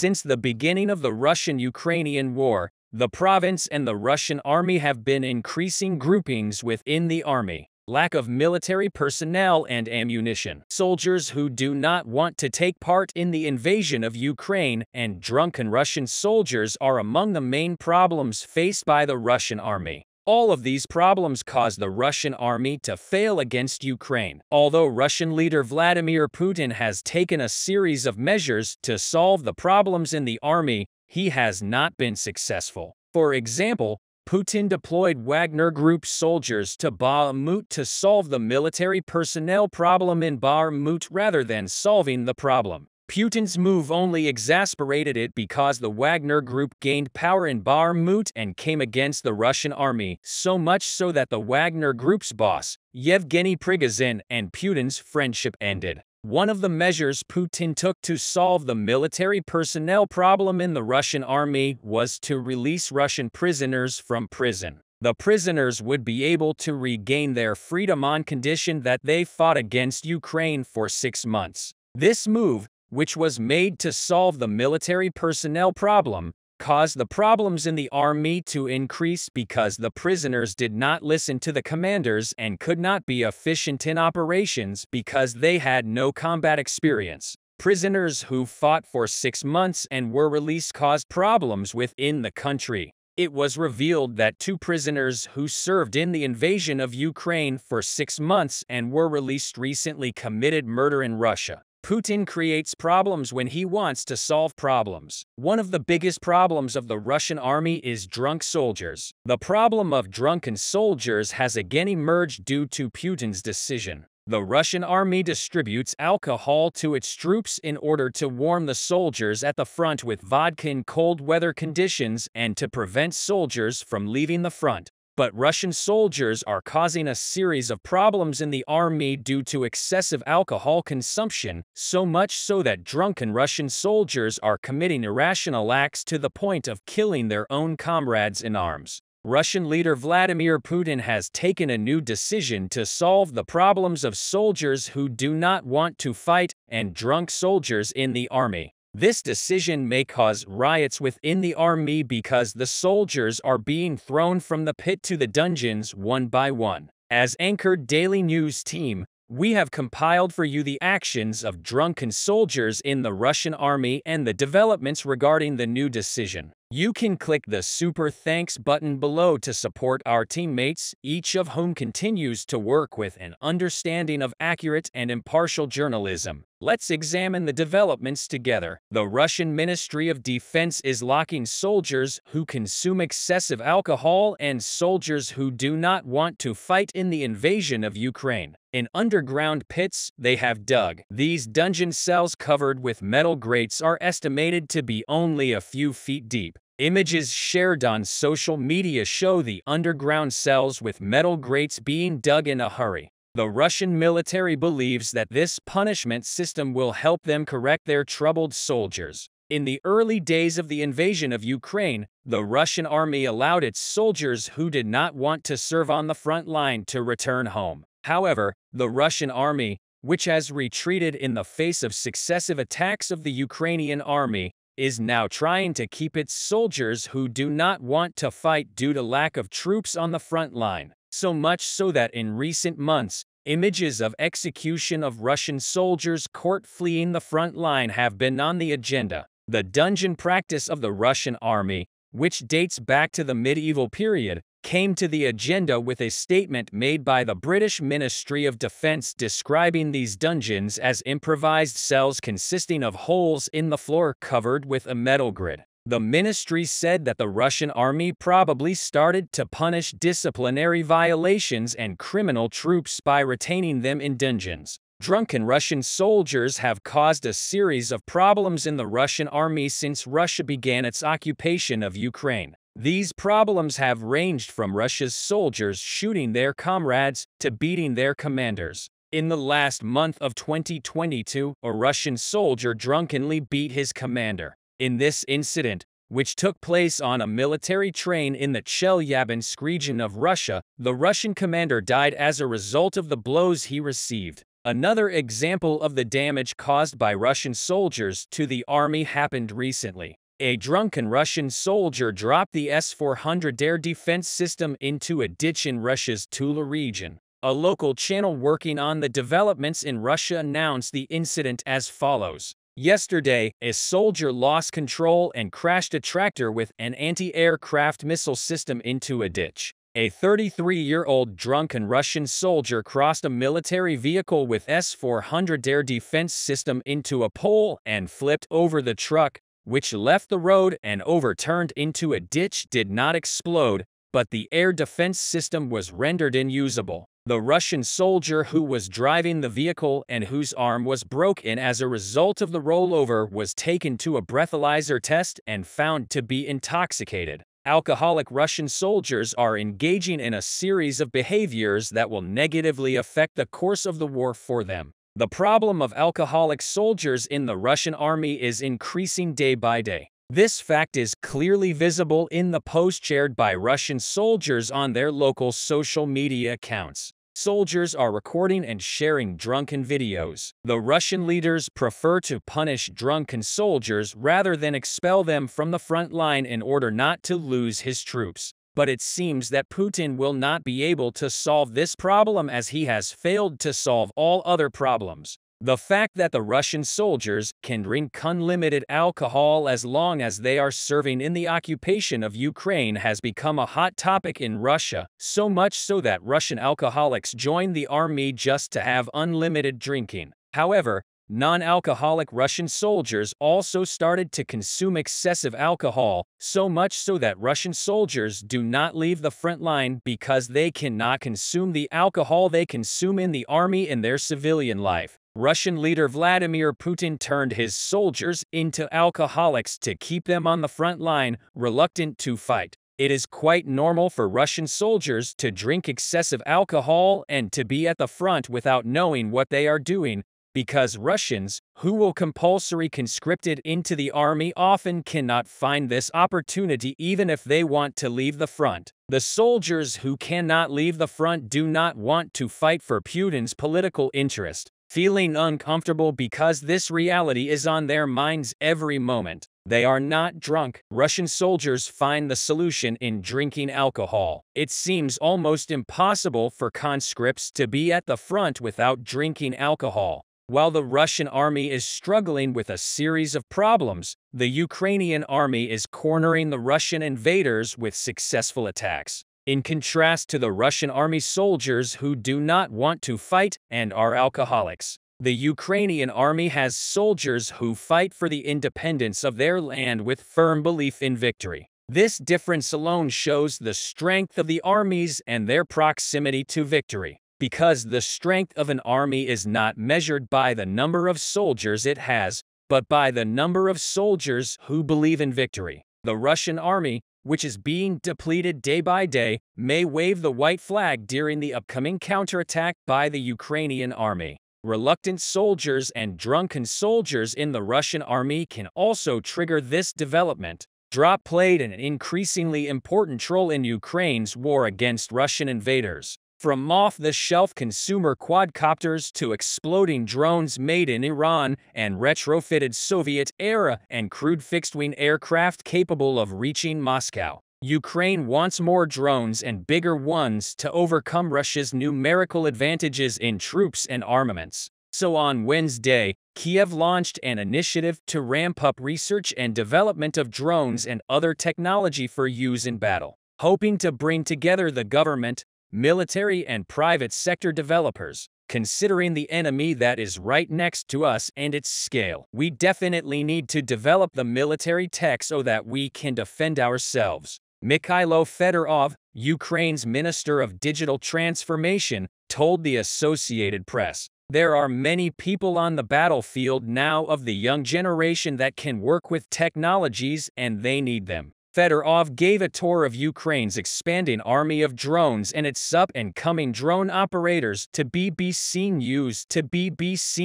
Since the beginning of the Russian-Ukrainian war, the province and the Russian army have been increasing groupings within the army. Lack of military personnel and ammunition. Soldiers who do not want to take part in the invasion of Ukraine and drunken Russian soldiers are among the main problems faced by the Russian army. All of these problems cause the Russian army to fail against Ukraine. Although Russian leader Vladimir Putin has taken a series of measures to solve the problems in the army, he has not been successful. For example, Putin deployed Wagner Group soldiers to Bakhmut to solve the military personnel problem in Bakhmut rather than solving the problem. Putin's move only exasperated it because the Wagner Group gained power in Bakhmut and came against the Russian army, so much so that the Wagner Group's boss, Yevgeny Prigozhin, and Putin's friendship ended. One of the measures Putin took to solve the military personnel problem in the Russian army was to release Russian prisoners from prison. The prisoners would be able to regain their freedom on condition that they fought against Ukraine for 6 months. This move, which was made to solve the military personnel problem, caused the problems in the army to increase because the prisoners did not listen to the commanders and could not be efficient in operations because they had no combat experience. Prisoners who fought for 6 months and were released caused problems within the country. It was revealed that 2 prisoners who served in the invasion of Ukraine for 6 months and were released recently committed murder in Russia. Putin creates problems when he wants to solve problems. One of the biggest problems of the Russian army is drunk soldiers. The problem of drunken soldiers has again emerged due to Putin's decision. The Russian army distributes alcohol to its troops in order to warm the soldiers at the front with vodka in cold weather conditions and to prevent soldiers from leaving the front. But Russian soldiers are causing a series of problems in the army due to excessive alcohol consumption, so much so that drunken Russian soldiers are committing irrational acts to the point of killing their own comrades in arms. Russian leader Vladimir Putin has taken a new decision to solve the problems of soldiers who do not want to fight and drunk soldiers in the army. This decision may cause riots within the army because the soldiers are being thrown from the pit to the dungeons one by one. As anchored daily news team, we have compiled for you the actions of drunken soldiers in the Russian army and the developments regarding the new decision. You can click the Super Thanks button below to support our teammates, each of whom continues to work with an understanding of accurate and impartial journalism. Let's examine the developments together. The Russian Ministry of Defense is locking soldiers who consume excessive alcohol and soldiers who do not want to fight in the invasion of Ukraine. In underground pits they have dug. These dungeon cells covered with metal grates are estimated to be only a few feet deep. Images shared on social media show the underground cells with metal grates being dug in a hurry. The Russian military believes that this punishment system will help them correct their troubled soldiers. In the early days of the invasion of Ukraine, the Russian army allowed its soldiers who did not want to serve on the front line to return home. However, the Russian army, which has retreated in the face of successive attacks of the Ukrainian army, is now trying to keep its soldiers who do not want to fight due to lack of troops on the front line. So much so that in recent months, images of execution of Russian soldiers caught fleeing the front line have been on the agenda. The dungeon practice of the Russian army, which dates back to the medieval period, came to the agenda with a statement made by the British Ministry of Defense describing these dungeons as improvised cells consisting of holes in the floor covered with a metal grid. The ministry said that the Russian army probably started to punish disciplinary violations and criminal troops by retaining them in dungeons. Drunken Russian soldiers have caused a series of problems in the Russian army since Russia began its occupation of Ukraine. These problems have ranged from Russia's soldiers shooting their comrades to beating their commanders. In the last month of 2022, a Russian soldier drunkenly beat his commander. In this incident, which took place on a military train in the Chelyabinsk region of Russia, the Russian commander died as a result of the blows he received. Another example of the damage caused by Russian soldiers to the army happened recently. A drunken Russian soldier dropped the S-400 air defense system into a ditch in Russia's Tula region. A local channel working on the developments in Russia announced the incident as follows. Yesterday, a soldier lost control and crashed a tractor with an anti-aircraft missile system into a ditch. A 33-year-old drunken Russian soldier crossed a military vehicle with S-400 air defense system into a pole and flipped over the truck, which left the road and overturned into a ditch. Did not explode, but the air defense system was rendered unusable. The Russian soldier who was driving the vehicle and whose arm was broken as a result of the rollover was taken to a breathalyzer test and found to be intoxicated. Alcoholic Russian soldiers are engaging in a series of behaviors that will negatively affect the course of the war for them. The problem of alcoholic soldiers in the Russian army is increasing day by day. This fact is clearly visible in the post shared by Russian soldiers on their local social media accounts. Soldiers are recording and sharing drunken videos. The Russian leaders prefer to punish drunken soldiers rather than expel them from the front line in order not to lose his troops. But it seems that Putin will not be able to solve this problem as he has failed to solve all other problems. The fact that the Russian soldiers can drink unlimited alcohol as long as they are serving in the occupation of Ukraine has become a hot topic in Russia, so much so that Russian alcoholics join the army just to have unlimited drinking. However, non-alcoholic Russian soldiers also started to consume excessive alcohol, so much so that Russian soldiers do not leave the front line because they cannot consume the alcohol they consume in the army in their civilian life. Russian leader Vladimir Putin turned his soldiers into alcoholics to keep them on the front line, reluctant to fight. It is quite normal for Russian soldiers to drink excessive alcohol and to be at the front without knowing what they are doing, because Russians, who will compulsory conscripted into the army, often cannot find this opportunity even if they want to leave the front. The soldiers who cannot leave the front do not want to fight for Putin's political interest, feeling uncomfortable because this reality is on their minds every moment. They are not drunk. Russian soldiers find the solution in drinking alcohol. It seems almost impossible for conscripts to be at the front without drinking alcohol. While the Russian army is struggling with a series of problems, the Ukrainian army is cornering the Russian invaders with successful attacks. In contrast to the Russian army soldiers who do not want to fight and are alcoholics, the Ukrainian army has soldiers who fight for the independence of their land with firm belief in victory. This difference alone shows the strength of the armies and their proximity to victory. Because the strength of an army is not measured by the number of soldiers it has, but by the number of soldiers who believe in victory. The Russian army, which is being depleted day by day, may wave the white flag during the upcoming counterattack by the Ukrainian army. Reluctant soldiers and drunken soldiers in the Russian army can also trigger this development. Drop played an increasingly important role in Ukraine's war against Russian invaders. From off-the-shelf consumer quadcopters to exploding drones made in Iran and retrofitted Soviet-era and crewed fixed-wing aircraft capable of reaching Moscow, Ukraine wants more drones and bigger ones to overcome Russia's numerical advantages in troops and armaments. So on Wednesday, Kiev launched an initiative to ramp up research and development of drones and other technology for use in battle, hoping to bring together the government, military and private sector developers. Considering the enemy that is right next to us and its scale, we definitely need to develop the military tech so that we can defend ourselves. Mikhailo Fedorov, Ukraine's Minister of Digital Transformation, told the Associated Press. There are many people on the battlefield now of the young generation that can work with technologies and they need them. Fedorov gave a tour of Ukraine's expanding army of drones and its up-and-coming drone operators to BBC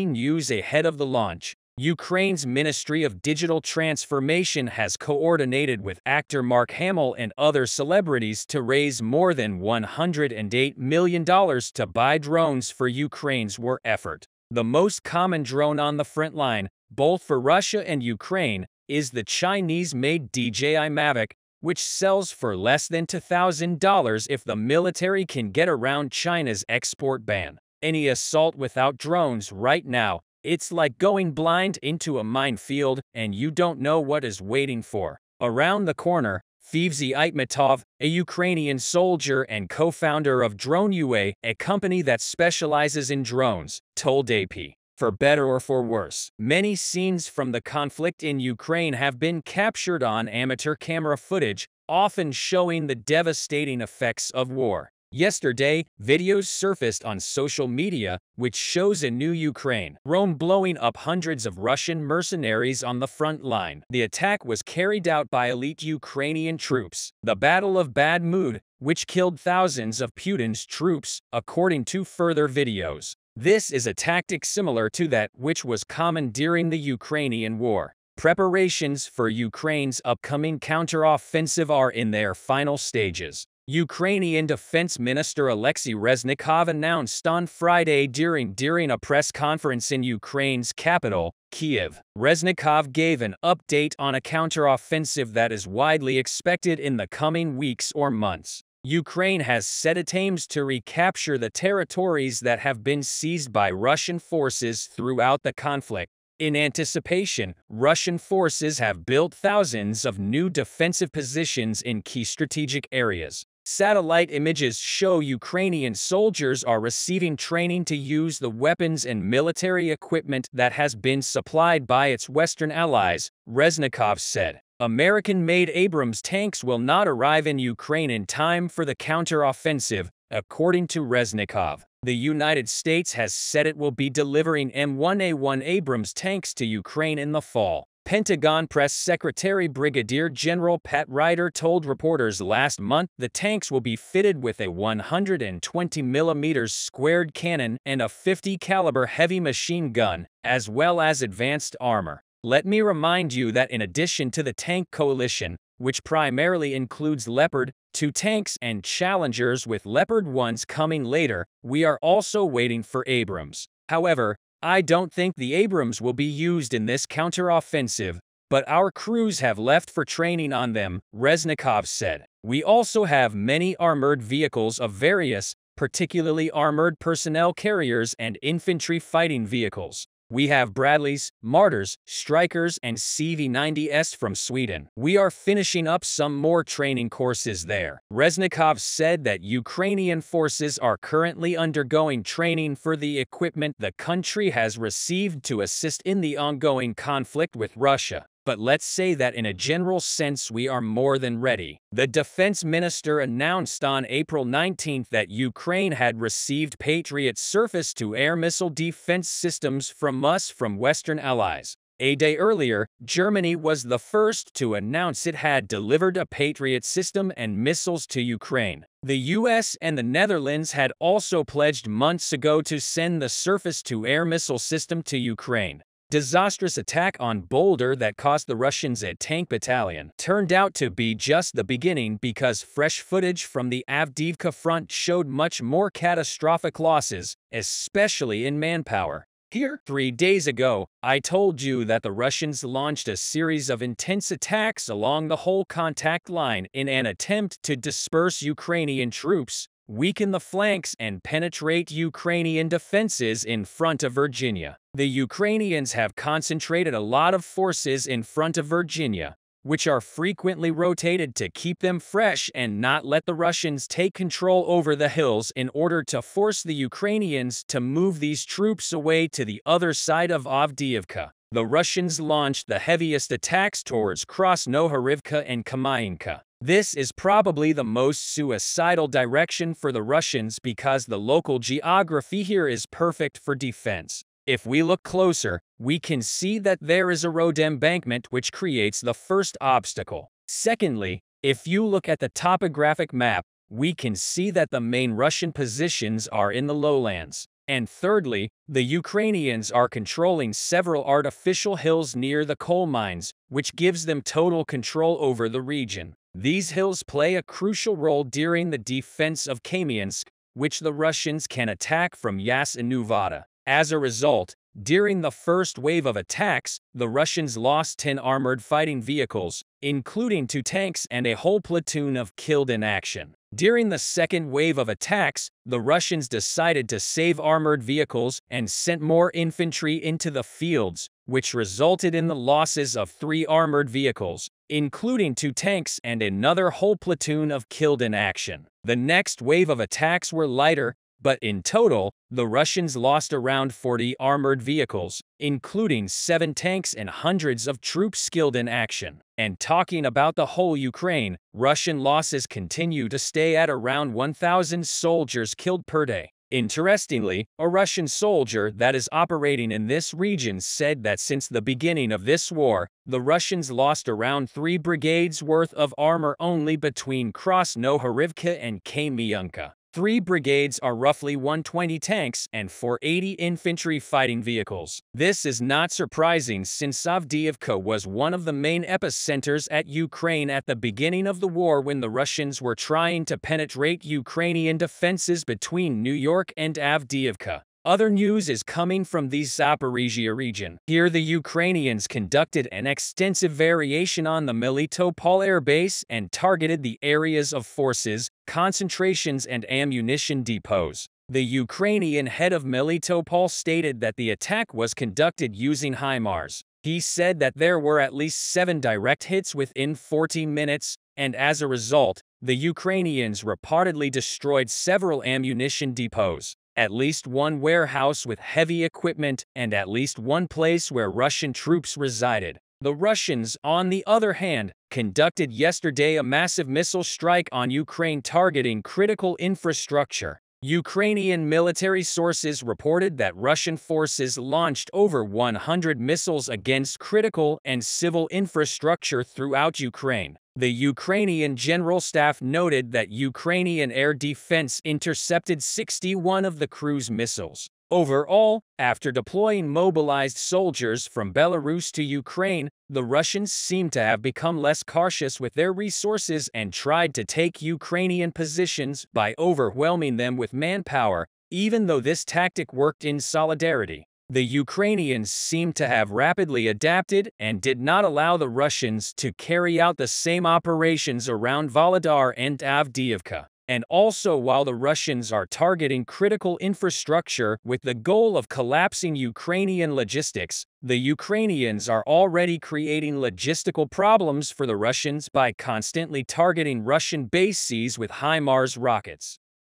News ahead of the launch. Ukraine's Ministry of Digital Transformation has coordinated with actor Mark Hamill and other celebrities to raise more than $108 million to buy drones for Ukraine's war effort. The most common drone on the front line, both for Russia and Ukraine, is the Chinese-made DJI Mavic, which sells for less than $2,000 if the military can get around China's export ban. Any assault without drones right now, it's like going blind into a minefield and you don't know what is waiting for. Around the corner, Fevzi Aitmatov, a Ukrainian soldier and co-founder of DroneUA, a company that specializes in drones, told AP. For better or for worse, many scenes from the conflict in Ukraine have been captured on amateur camera footage, often showing the devastating effects of war. Yesterday, videos surfaced on social media, which shows a new Ukraine drone blowing up hundreds of Russian mercenaries on the front line. The attack was carried out by elite Ukrainian troops. The Battle of Bad Mood, which killed thousands of Putin's troops, according to further videos. This is a tactic similar to that which was common during the Ukrainian war. Preparations for Ukraine's upcoming counteroffensive are in their final stages. Ukrainian Defense Minister Alexei Reznikov announced on Friday during a press conference in Ukraine's capital, Kyiv. Reznikov gave an update on a counteroffensive that is widely expected in the coming weeks or months. Ukraine has said it aims to recapture the territories that have been seized by Russian forces throughout the conflict. In anticipation, Russian forces have built thousands of new defensive positions in key strategic areas. Satellite images show Ukrainian soldiers are receiving training to use the weapons and military equipment that has been supplied by its Western allies, Reznikov said. American-made Abrams tanks will not arrive in Ukraine in time for the counteroffensive, according to Reznikov. The United States has said it will be delivering M1A1 Abrams tanks to Ukraine in the fall. Pentagon Press Secretary Brigadier General Pat Ryder told reporters last month the tanks will be fitted with a 120mm squared cannon and a 50-caliber heavy machine gun, as well as advanced armor. Let me remind you that in addition to the tank coalition, which primarily includes Leopard 2 tanks and Challengers with Leopard 1s coming later, we are also waiting for Abrams. However, I don't think the Abrams will be used in this counteroffensive, but our crews have left for training on them, Reznikov said. We also have many armored vehicles of various, particularly armored personnel carriers and infantry fighting vehicles. We have Bradleys, Martyrs, Strikers, and CV-90s from Sweden. We are finishing up some more training courses there. Reznikov said that Ukrainian forces are currently undergoing training for the equipment the country has received to assist in the ongoing conflict with Russia. But let's say that in a general sense we are more than ready. The defense minister announced on April 19 that Ukraine had received Patriot surface-to-air missile defense systems from Western allies. A day earlier, Germany was the first to announce it had delivered a Patriot system and missiles to Ukraine. The US and the Netherlands had also pledged months ago to send the surface-to-air missile system to Ukraine. Disastrous attack on Boulder that cost the Russians a tank battalion turned out to be just the beginning because fresh footage from the Avdiivka front showed much more catastrophic losses, especially in manpower. Here, 3 days ago, I told you that the Russians launched a series of intense attacks along the whole contact line in an attempt to disperse Ukrainian troops, weaken the flanks, and penetrate Ukrainian defenses in front of Virginia. The Ukrainians have concentrated a lot of forces in front of Virginia, which are frequently rotated to keep them fresh and not let the Russians take control over the hills in order to force the Ukrainians to move these troops away to the other side of Avdiivka. The Russians launched the heaviest attacks towards Krasnohorivka and Kamainka. This is probably the most suicidal direction for the Russians because the local geography here is perfect for defense. If we look closer, we can see that there is a road embankment which creates the first obstacle. Secondly, if you look at the topographic map, we can see that the main Russian positions are in the lowlands. And thirdly, the Ukrainians are controlling several artificial hills near the coal mines, which gives them total control over the region. These hills play a crucial role during the defense of Kamiansk, which the Russians can attack from Yas-Inuvata. As a result, during the first wave of attacks, the Russians lost 10 armored fighting vehicles, including 2 tanks and a whole platoon of killed in action. During the second wave of attacks, the Russians decided to save armored vehicles and sent more infantry into the fields, which resulted in the losses of 3 armored vehicles, including 2 tanks and another whole platoon of killed in action. The next wave of attacks were lighter, but in total, the Russians lost around 40 armored vehicles, including 7 tanks and hundreds of troops killed in action. And talking about the whole Ukraine, Russian losses continue to stay at around 1,000 soldiers killed per day. Interestingly, a Russian soldier that is operating in this region said that since the beginning of this war, the Russians lost around 3 brigades worth of armor only between Krasnohorivka and Kamianka. 3 brigades are roughly 120 tanks and 480 infantry fighting vehicles. This is not surprising since Avdiivka was one of the main epicenters at Ukraine at the beginning of the war when the Russians were trying to penetrate Ukrainian defenses between New York and Avdiivka. Other news is coming from the Zaporizhia region. Here the Ukrainians conducted an extensive variation on the Melitopol air base and targeted the areas of forces, concentrations and ammunition depots. The Ukrainian head of Melitopol stated that the attack was conducted using HIMARS. He said that there were at least 7 direct hits within 40 minutes, and as a result, the Ukrainians reportedly destroyed several ammunition depots, at least 1 warehouse with heavy equipment, and at least 1 place where Russian troops resided. The Russians, on the other hand, conducted yesterday a massive missile strike on Ukraine targeting critical infrastructure. Ukrainian military sources reported that Russian forces launched over 100 missiles against critical and civil infrastructure throughout Ukraine. The Ukrainian General Staff noted that Ukrainian air defense intercepted 61 of the cruise missiles. Overall, after deploying mobilized soldiers from Belarus to Ukraine, the Russians seem to have become less cautious with their resources and tried to take Ukrainian positions by overwhelming them with manpower, even though this tactic worked in solidarity. The Ukrainians seem to have rapidly adapted and did not allow the Russians to carry out the same operations around Volodar and Avdiivka. And also, while the Russians are targeting critical infrastructure with the goal of collapsing Ukrainian logistics, the Ukrainians are already creating logistical problems for the Russians by constantly targeting Russian bases with HIMARS rockets.